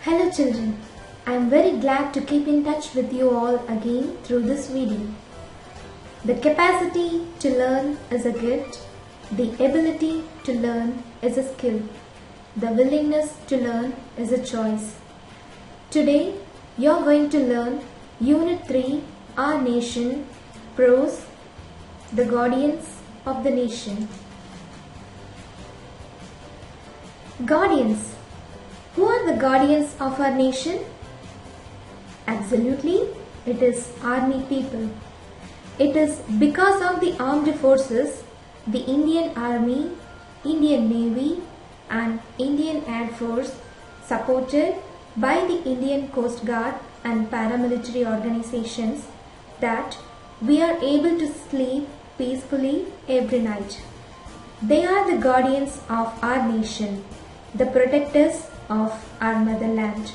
Hello children, I am very glad to keep in touch with you all again through this video. The capacity to learn is a gift, the ability to learn is a skill, the willingness to learn is a choice. Today you are going to learn Unit 3, Our Nation, Prose, The Guardians of the Nation. Guardians. Who are the guardians of our nation? Absolutely, it is army people. It is because of the armed forces, the Indian Army, Indian Navy and Indian Air Force, supported by the Indian Coast Guard and paramilitary organizations, that we are able to sleep peacefully every night. They are the guardians of our nation, the protectors of our motherland.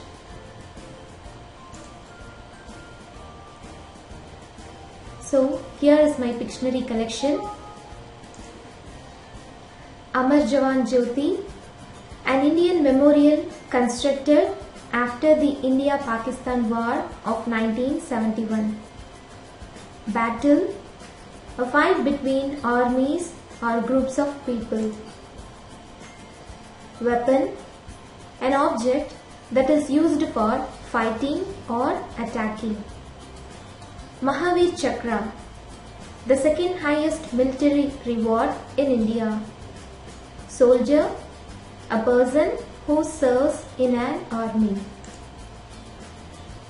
So here is my Pictionary collection. Amar Jawan Jyoti, an Indian memorial constructed after the India-Pakistan War of 1971. Battle, a fight between armies or groups of people. Weapon, an object that is used for fighting or attacking. Mahavir Chakra, the second highest military reward in India. Soldier, a person who serves in an army.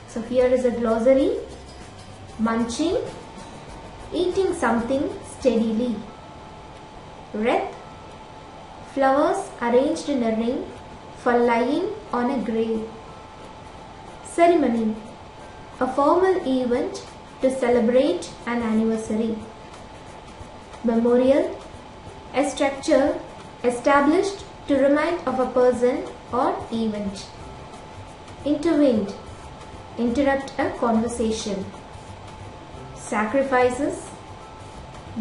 So here is a glossary. Munching, eating something steadily. Wreath, flowers arranged in a ring for lying on a grave. Ceremony, a formal event to celebrate an anniversary. Memorial, a structure established to remind of a person or event. Intervened, interrupt a conversation. Sacrifices,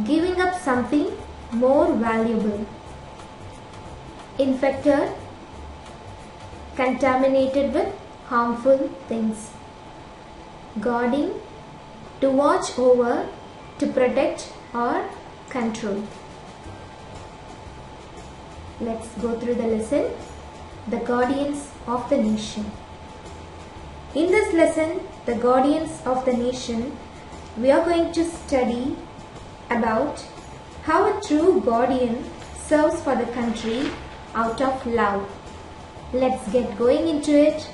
giving up something more valuable. Infected, contaminated with harmful things. Guarding, to watch over, to protect or control. Let's go through the lesson. The Guardians of the Nation. In this lesson, The Guardians of the Nation, we are going to study about how a true guardian serves for the country out of love. Let's get going into it.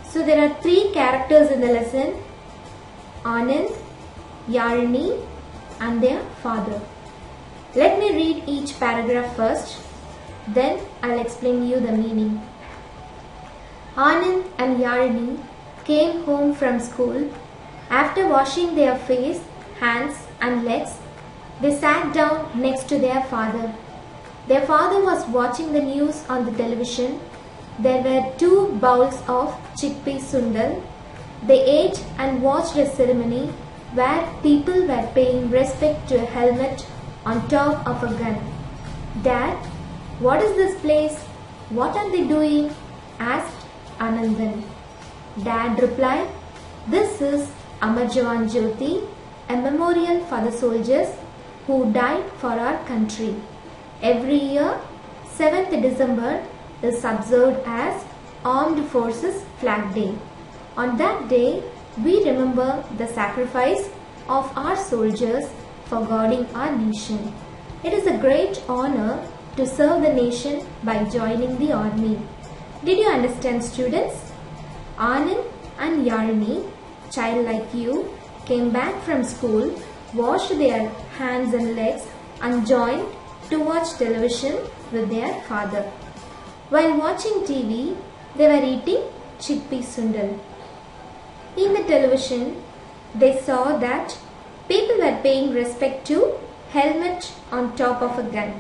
So there are three characters in the lesson: Anand, Yarini and their father. Let me read each paragraph first, then I'll explain you the meaning. Anand and Yarini came home from school. After washing their face, hands and legs, they sat down next to their father. Their father was watching the news on the television. There were 2 bowls of chickpea sundal. They ate and watched a ceremony where people were paying respect to a helmet on top of a gun. Dad, what is this place? What are they doing? Asked Anandan. Dad replied, this is Amar Jawan Jyoti, a memorial for the soldiers who died for our country. Every year, 7th December is observed as Armed Forces Flag Day. On that day, we remember the sacrifice of our soldiers for guarding our nation. It is a great honor to serve the nation by joining the army. Did you understand, students? Anand and Yarini, child like you, came back from school, washed their hands and legs and joined to watch television with their father. While watching TV, they were eating chickpea sundal. In the television, they saw that people were paying respect to helmet on top of a gun.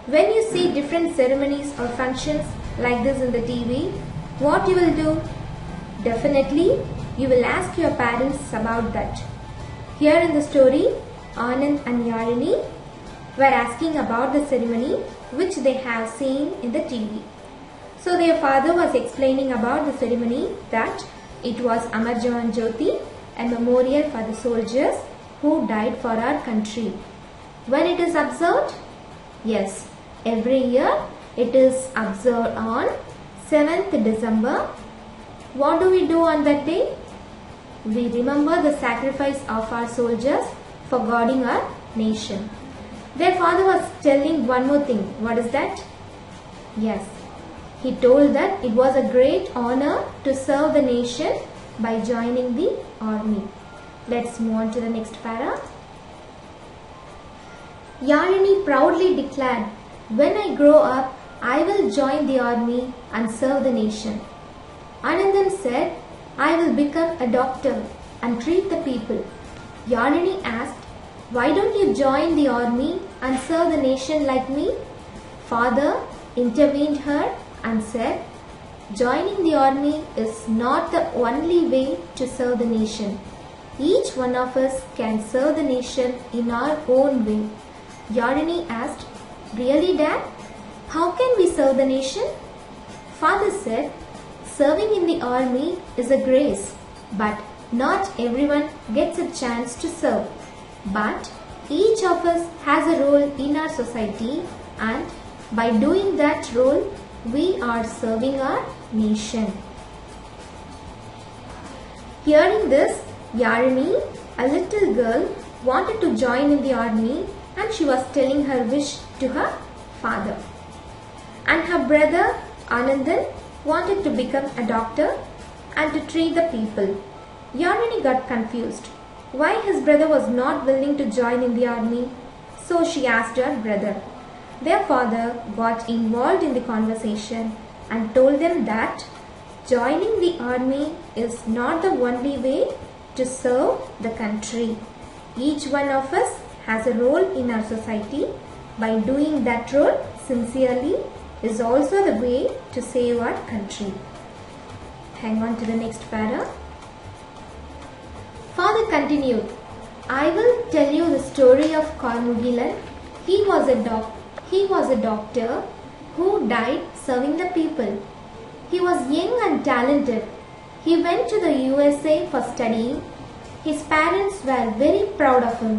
When you see different ceremonies or functions like this in the TV, what you will do? Definitely, you will ask your parents about that. Here in the story, Anand and Yarini were asking about the ceremony which they have seen in the TV. So their father was explaining about the ceremony that it was Amar Jawan Jyoti, a memorial for the soldiers who died for our country. When it is observed? Yes, every year it is observed on 7th December. What do we do on that day? We remember the sacrifice of our soldiers for guarding our nation. Their father was telling one more thing. What is that? Yes, he told that it was a great honor to serve the nation by joining the army. Let's move on to the next para. Yalini proudly declared, "When I grow up, I will join the army and serve the nation." Anandan said, "I will become a doctor and treat the people." Yalini asked, "Why don't you join the army and serve the nation like me?" Father intervened her and said, "Joining the army is not the only way to serve the nation. Each one of us can serve the nation in our own way." Yalini asked, "Really, Dad? How can we serve the nation?" Father said, "Serving in the army is a grace, but not everyone gets a chance to serve. But each of us has a role in our society, and by doing that role, we are serving our nation." Hearing this, Yalini, a little girl, wanted to join in the army, and she was telling her wish to her father. And her brother Anandan wanted to become a doctor and to treat the people. Yalini got confused why his brother was not willing to join in the army, so she asked her brother. Their father got involved in the conversation and told them that joining the army is not the only way to serve the country. Each one of us has a role in our society. By doing that role sincerely is also the way to save our country. Hang on to the next para. Father continued, "I will tell you the story of Karmugilan. He was a doctor who died serving the people. He was young and talented. He went to the USA for studying. His parents were very proud of him.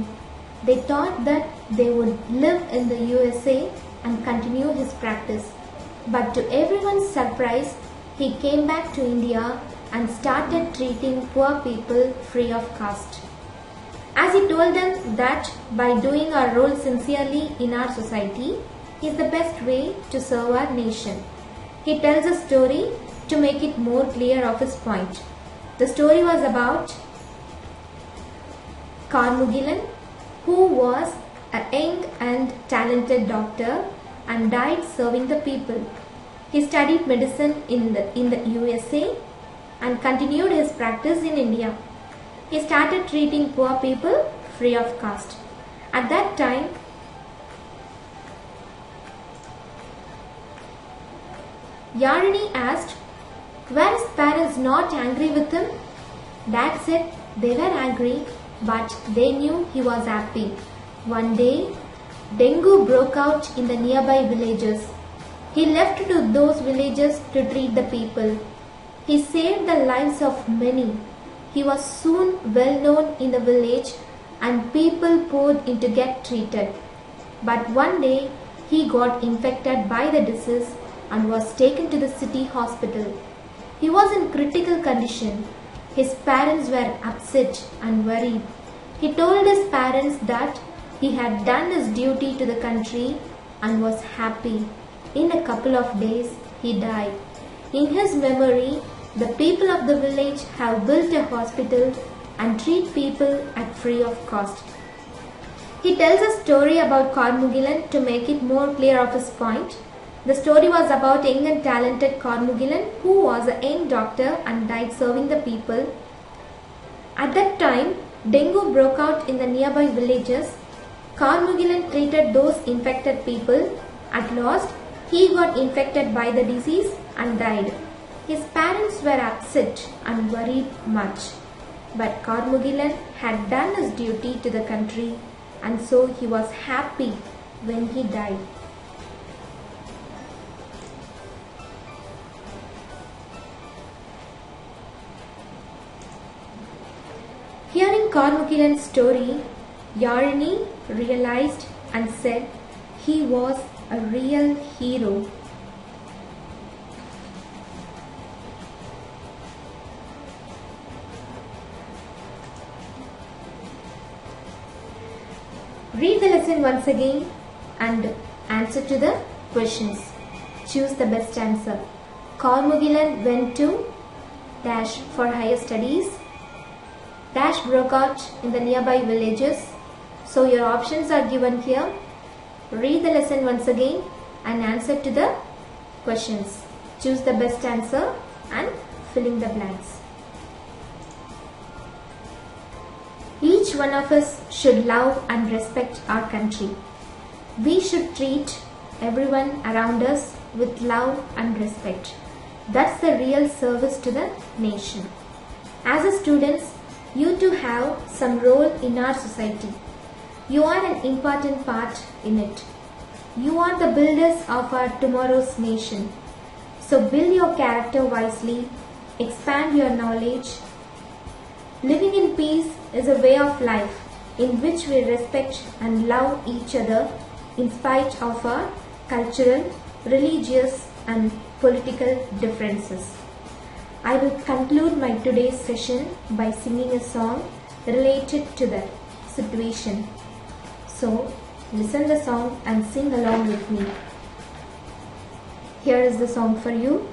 They thought that they would live in the USA and continue his practice. But to everyone's surprise, he came back to India and started treating poor people free of cost." As he told them that by doing our role sincerely in our society is the best way to serve our nation. He tells a story to make it more clear of his point. The story was about Karmugilan, who was a young and talented doctor and died serving the people. He studied medicine in the USA and continued his practice in India. He started treating poor people free of cost. At that time, Yalini asked, "Were his parents not angry with him?" Dad said they were angry, but they knew he was happy. One day, dengue broke out in the nearby villages. He left to those villages to treat the people. He saved the lives of many. He was soon well known in the village and people poured in to get treated. But one day, he got infected by the disease and was taken to the city hospital. He was in critical condition. His parents were upset and worried. He told his parents that he had done his duty to the country and was happy. In a couple of days, he died. In his memory, the people of the village have built a hospital and treat people at free of cost. He tells a story about Karmugilan to make it more clear of his point. The story was about young and talented Karmugilan, who was a young doctor and died serving the people. At that time, dengue broke out in the nearby villages. Karmugilan treated those infected people. At last, he got infected by the disease and died. His parents were upset and worried much. But Karmugilan had done his duty to the country, and so he was happy when he died. Hearing Karmukilan's story, Yarini realized and said he was a real hero. Read the lesson once again and answer to the questions. Choose the best answer. Karmukilan went to dash for higher studies. Dash broke out in the nearby villages. So your options are given here. Read the lesson once again and answer to the questions. Choose the best answer and fill in the blanks. Each one of us should love and respect our country. We should treat everyone around us with love and respect. That's the real service to the nation. As a students, you too have some role in our society. You are an important part in it. You are the builders of our tomorrow's nation. So build your character wisely, expand your knowledge. Living in peace is a way of life in which we respect and love each other in spite of our cultural, religious and political differences. I will conclude my today's session by singing a song related to that situation. So, listen the song and sing along with me. Here is the song for you.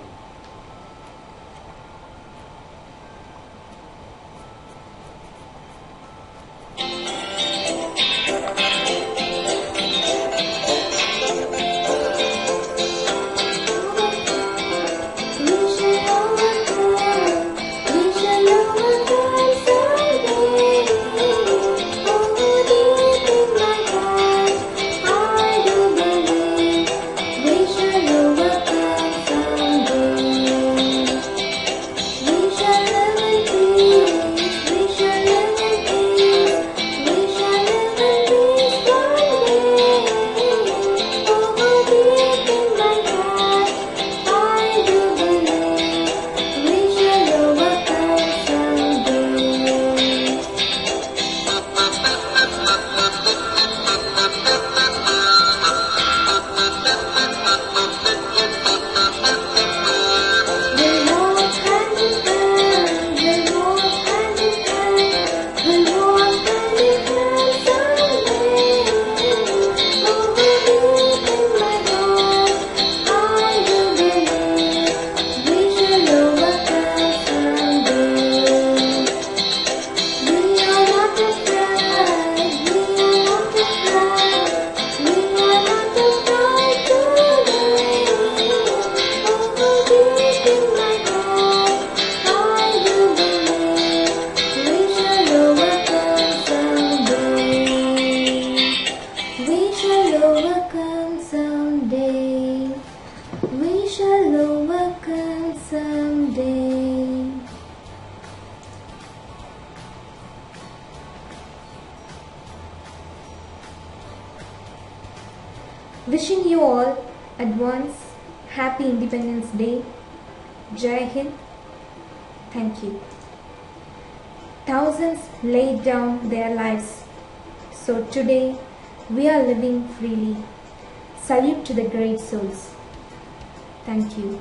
Wishing you all advance Happy Independence Day. Jai Hind. Thank you. Thousands laid down their lives. So today we are living freely. Salute to the great souls. Thank you.